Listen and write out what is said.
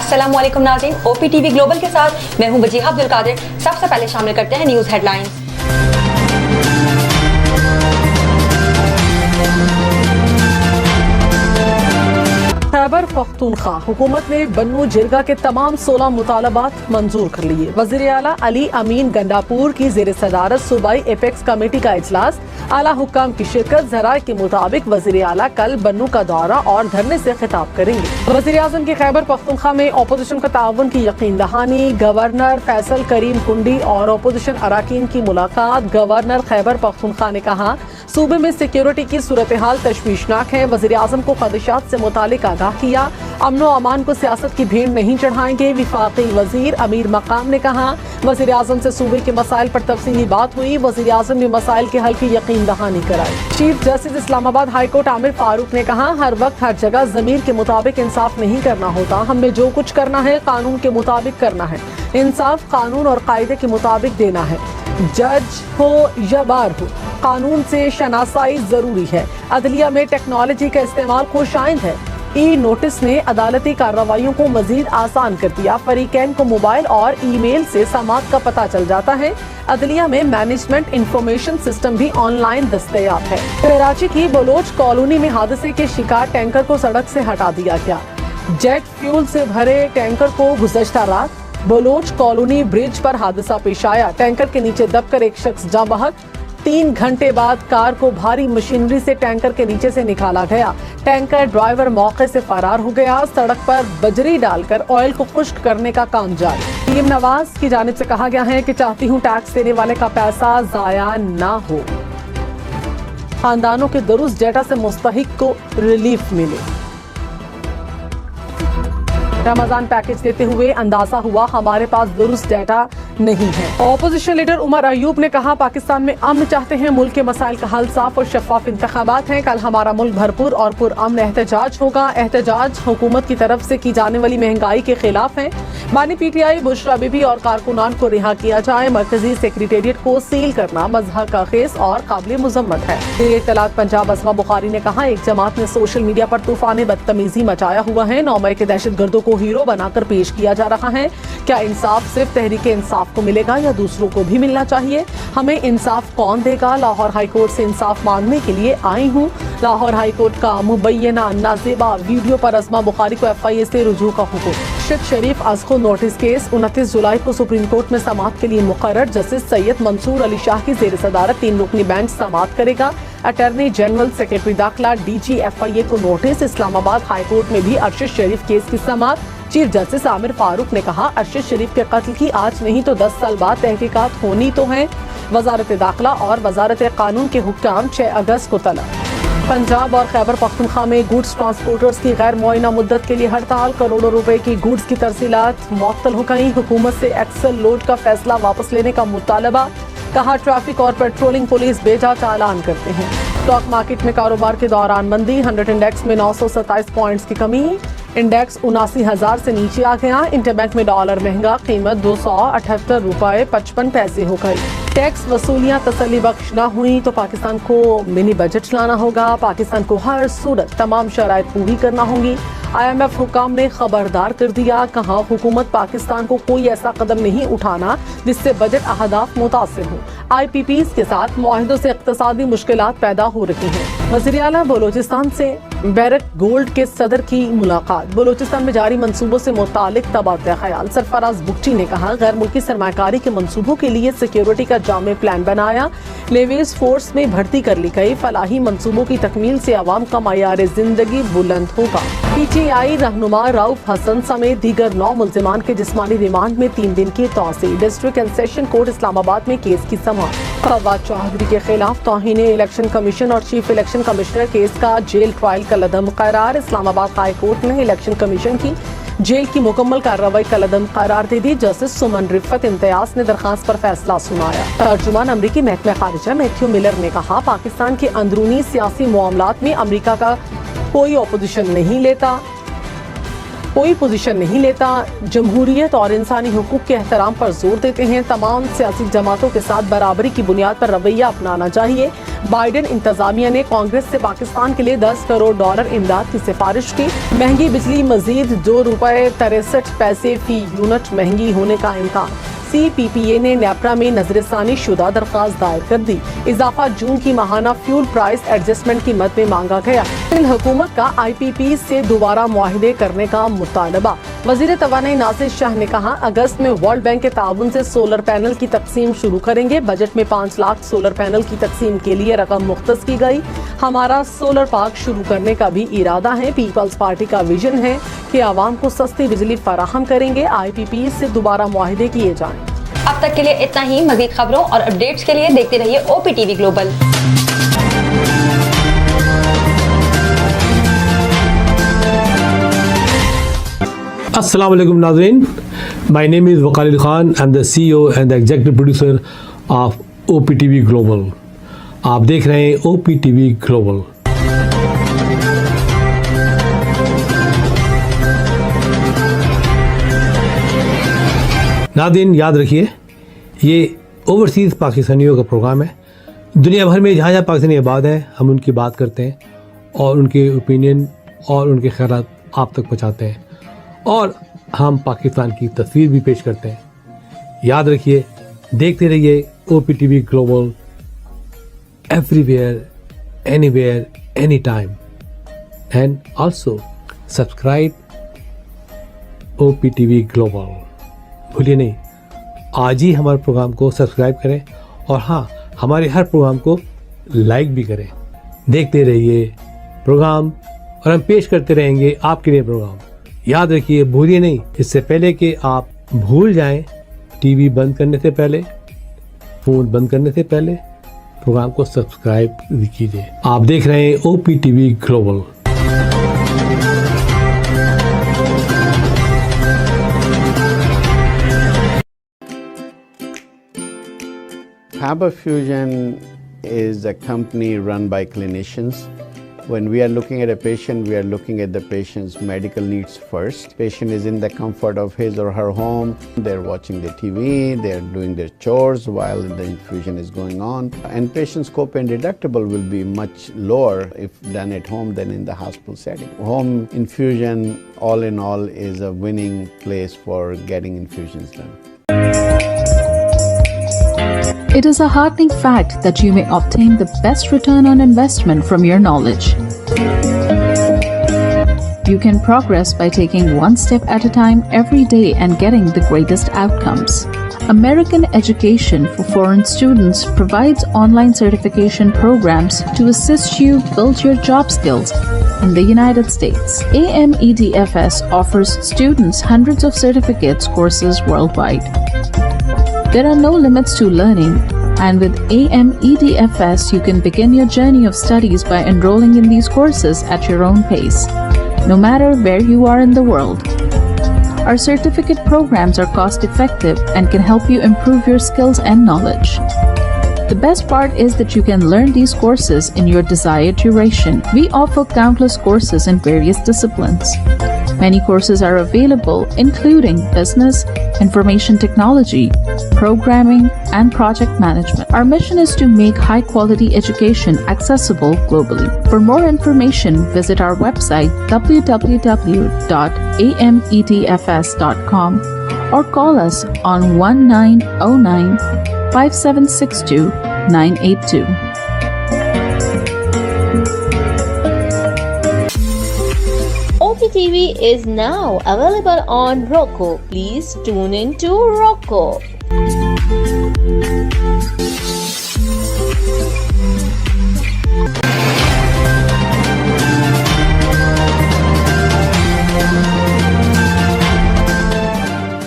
अस्सलाम वालेकुम नाज़रीन, OPTV ग्लोबल के साथ मैं हूं वजीहा अब्दुल कादिर। सबसे पहले शामिल करते हैं न्यूज़ हेडलाइंस। खैबर पख्तूनख्वा हुकूमत ने बन्नू जिरगा के तमाम 16 मुतालबात मंजूर कर लिए। वज़ीर आला अली अमीन गंडापुर की ज़ेर सदारत सूबाई एपेक्स कमेटी का इजलास, आला हुक्काम की शिरकत। ज़राए के मुताबिक वज़ीर आला कल बन्नू का दौरा और धरने से खिताब करेंगे। वज़ीर आज़म की खैबर पख्तूनख्वा में अपोजिशन का ताउन की यकीन दहानी। गवर्नर फैसल करीम कुंडी और अपोजिशन अराकीन की मुलाकात। गवर्नर खैबर पख्तूनख्वा ने कहा सूबे में सिक्योरिटी की सूरत हाल तशवीशनाक है। वज़ीर आज़म को खदशात से मुतालिक आगाह किया। अमन व अमान को सियासत की भीड़ नहीं चढ़ाएंगे। विफाकी वजीर अमीर मकाम ने कहा वज़ीर आज़म से सूबे के मसाइल पर तफसीली बात हुई। वज़ीर आज़म ने मसाइल के हल की यकीन दहानी कराई। Chief justice Islamabad high court Aamir Farooq ने कहा हर वक्त हर जगह ज़मीर के मुताबिक इंसाफ नहीं करना होता। हमें जो कुछ करना है कानून के मुताबिक करना है। इंसाफ कानून और कायदे के मुताबिक देना है। जज हो या बार हो, कानून से शनासाई जरूरी है। अदलिया में टेक्नोलॉजी का इस्तेमाल खुशाइंद है। ई नोटिस ने अदालती कार्रवाइयों को मजीद आसान कर दिया। फरीकैन को मोबाइल और ईमेल से समाअत का पता चल जाता है। अदलिया में मैनेजमेंट इंफॉर्मेशन सिस्टम भी ऑनलाइन दस्तयाब है। कराची की बलोच कॉलोनी में हादसे के शिकार टैंकर को सड़क से हटा दिया गया। जेट फ्यूल से भरे टैंकर को गुज़श्ता रात बलोच कॉलोनी ब्रिज पर हादसा पेश आया। टैंकर के नीचे दबकर एक शख्स जाँ बहक। 3 घंटे बाद कार को भारी मशीनरी से टैंकर के नीचे से निकाला गया। टैंकर ड्राइवर मौके से फरार हो गया। सड़क पर बजरी डालकर ऑयल को खुश्क करने का काम जारी। पीएम नवाज की जानिब से कहा गया है कि चाहती हूँ टैक्स देने वाले का पैसा जाया ना हो। खानदानों के दुरुस्त डेटा से मुस्तहिक को रिलीफ मिले। रमजान पैकेज देते हुए अंदाजा हुआ हमारे पास दुरुस्त डेटा नहीं है। ऑपोजिशन लीडर उमर अयूब ने कहा पाकिस्तान में अमन चाहते हैं, मुल्क के मसाइल का हल साफ और शफाफ इंतखाबात हैं। कल हमारा मुल्क भरपूर और पुरअमन एहतजाज होगा। एहतजाज हुकूमत की तरफ से की जाने वाली महंगाई के खिलाफ है। बानी PTI बुशरा बीबी और कारकुनान को रिहा किया जाए। मरकजी सेक्रेटेरिएट को सील करना मजहब का खेस और काबिल मुजम्मत है। इत्तलात पंजाब असमा बुखारी ने कहा एक जमात ने सोशल मीडिया पर तूफान बदतमीजी मचाया हुआ है। 9 मई के दहशतगर्दों को हीरो बनाकर पेश किया जा रहा है। क्या इंसाफ सिर्फ तहरीक इंसाफ को मिलेगा या दूसरों को भी मिलना चाहिए? हमें इंसाफ कौन देगा? लाहौर हाई कोर्ट से इंसाफ मांगने के लिए आई हूँ। लाहौर हाई कोर्ट का मुबैना नाजेबा वीडियो पर असमा बुखारी को FIA से रुजू का हुक्म। शिद शरीफ अज़को नोटिस केस 29 जुलाई को सुप्रीम कोर्ट में समाअत के लिए मुकर्रर। जस्टिस सैयद मंसूर अली शाह की ज़ेर सदारत 3 रुकनी बेंच समाअत करेगा। अटॉर्नी जनरल सेक्रेटरी दाखिला DG FIA को नोटिस। इस्लामाबाद हाई कोर्ट में भी अरशद शरीफ केस की समाअत। चीफ जस्टिस आमिर फारूक ने कहा अरशद शरीफ के कत्ल की आज नहीं तो 10 साल बाद तहकीकात होनी तो है। वजारत दाखिला और वजारत कानून के हुक्काम 6 अगस्त को तलब। पंजाब और खैबर पख्तूनख्वा में गुड्स ट्रांसपोर्टर्स की गैर मुआयना मुद्दत के लिए हड़ताल। करोड़ों रुपए की गुड्स की तरसीलात मुअत्तल हो गई। हुकूमत से एक्सल लोड का फैसला वापस लेने का मुतालबा। कहा ट्रैफिक और पेट्रोलिंग पुलिस बेजा चालान करते हैं। स्टॉक मार्केट में कारोबार के दौरान मंदी। 100 इंडेक्स में 927 पॉइंट्स की कमी। इंडेक्स 79,000 से नीचे आ गया। इंटरबैंक में डॉलर महंगा, कीमत 278 रुपए 55 पैसे हो गई। टैक्स वसूलियाँ तसल्ली बख्श न हुई तो पाकिस्तान को मिनी बजट लाना होगा। पाकिस्तान को हर सूरत तमाम शराइत पूरी करना होगी। IMF हुकाम ने खबरदार कर दिया। कहा हुकूमत पाकिस्तान को कोई ऐसा कदम नहीं उठाना जिससे बजट अहदाफ मुतासिर हो। IPPs के साथ मुआहिदों से इक्तसादी मुश्किलात पैदा हो रही हैं। वज़ीर आला बलोचिस्तान से बैरक गोल्ड के सदर की मुलाकात। बलोचिस्तान में जारी मंसूबों से मुतालिक तबादला ख्याल। सरफराज बुगची ने कहा गैर मुल्की सरमाकारी के मंसूबों के लिए सिक्योरिटी का जामे प्लान बनाया। लेवीज फोर्स में भर्ती कर ली गई। फलाही मंसूबों की तकमील से अवाम का मयार जिंदगी बुलंद होगा। PTI रहनुमा रऊफ हसन समेत दीगर 9 मुल्जिमान के जिस्मानी रिमांड में 3 दिन की तौसी। District and session court Islamabad में केस की समाअत। फवाद चौधरी के खिलाफ तौहीन इलेक्शन कमीशन और चीफ इलेक्शन कमिश्नर केस का जेल ट्रायल कलअदम करार। इस्लामाबाद हाई कोर्ट ने इलेक्शन कमीशन की जेल की मुकम्मल कार्रवाई कलअदम करार दे दी। जस्टिस सुमन रिफत इम्तियाज ने दरखास्त पर फैसला सुनाया। तर्जुमान अमरीकी महकमा खारिजा मैथ्यू मिलर ने कहा पाकिस्तान के अंदरूनी सियासी मामलात में अमरीका का कोई अपोजिशन नहीं लेता। कोई पोजीशन नहीं लेता, जमहूरियत और इंसानी हुकूक के एहतराम पर जोर देते हैं। तमाम सियासी जमातों के साथ बराबरी की बुनियाद पर रवैया अपनाना चाहिए। बाइडेन इंतजामिया ने कांग्रेस से पाकिस्तान के लिए $10 करोड़ इमदाद की सिफारिश की। महंगी बिजली मजीद ₹2.63 फी यूनिट महंगी होने का इम्कान। CPPA ने नेपरा में नजरसानी शुदा दरख्वास्त दायर कर दी। इजाफा जून की माहाना फ्यूल प्राइस एडजस्टमेंट की मद में मांगा गया। हुकूमत का IPP से दोबारा मुआहिदे करने का मुतालबा। वजीर तवानाई नासिर शाह ने कहा, अगस्त में वर्ल्ड बैंक के ताउन से सोलर पैनल की तकसीम शुरू करेंगे। बजट में 5 लाख सोलर पैनल की तकसीम के लिए रकम मुख्तस की गई। हमारा सोलर पार्क शुरू करने का भी इरादा है। पीपल्स पार्टी का विजन है कि आवाम को सस्ती बिजली फराहम करेंगे। IPP से दोबारा मुआहिदे किए जाएं। अब तक के लिए इतना ही। मजीद खबरों और अपडेट्स के लिए देखते रहिए OPTV ग्लोबल। अस्सलाम वालेकुम नाज़रीन, my name is Waqar Khan. I am the CEO and the executive producer of OPTV global. आप देख रहे हैं OPTV ग्लोबल। नाज़रीन याद रखिए, ये ओवरसीज़ पाकिस्तानियों का प्रोग्राम है। दुनिया भर में जहाँ जहाँ पाकिस्तानी आबाद हैं, हम उनकी बात करते हैं और उनके ओपिनियन और उनके ख़यालात आप तक पहुँचाते हैं और हम पाकिस्तान की तस्वीर भी पेश करते हैं। याद रखिए, देखते रहिए OPTV global, everywhere, anywhere, any time, and also subscribe OPTV global. भूलिए नहीं, आज ही हमारे प्रोग्राम को सब्सक्राइब करें और हाँ, हमारे हर प्रोग्राम को लाइक भी करें। देखते रहिए प्रोग्राम और हम पेश करते रहेंगे आपके लिए प्रोग्राम। याद रखिए, भूलिए नहीं, इससे पहले कि आप भूल जाएं, टीवी बंद करने से पहले, फ़ोन बंद करने से पहले प्रोग्राम को सब्सक्राइब कीजिए। आप देख रहे हैं OPTV global. Faber Fusion is a company run by clinicians. When we are looking at a patient, we are looking at the patient's medical needs first. Patient is in the comfort of his or her home. They're watching the TV, they're doing their chores while the infusion is going on. And patient's copay and deductible will be much lower if done at home than in the hospital setting. Home infusion, all in all, is a winning place for getting infusions done. It is a heartening fact that you may obtain the best return on investment from your knowledge. You can progress by taking one step at a time every day and getting the greatest outcomes. American Education for Foreign Students provides online certification programs to assist you build your job skills in the United States. AMEDFS offers students hundreds of certificates courses worldwide. There are no limits to learning, and with AMEDFS, you can begin your journey of studies by enrolling in these courses at your own pace, no matter where you are in the world. Our certificate programs are cost-effective and can help you improve your skills and knowledge. The best part is that you can learn these courses in your desired duration. We offer countless courses in various disciplines. Many courses are available, including business, information technology, programming, and project management. Our mission is to make high-quality education accessible globally. For more information, visit our website www.amedfs.com or call us on 1909-5762-982. OPTV is now available on Roku. Please tune in to Roku.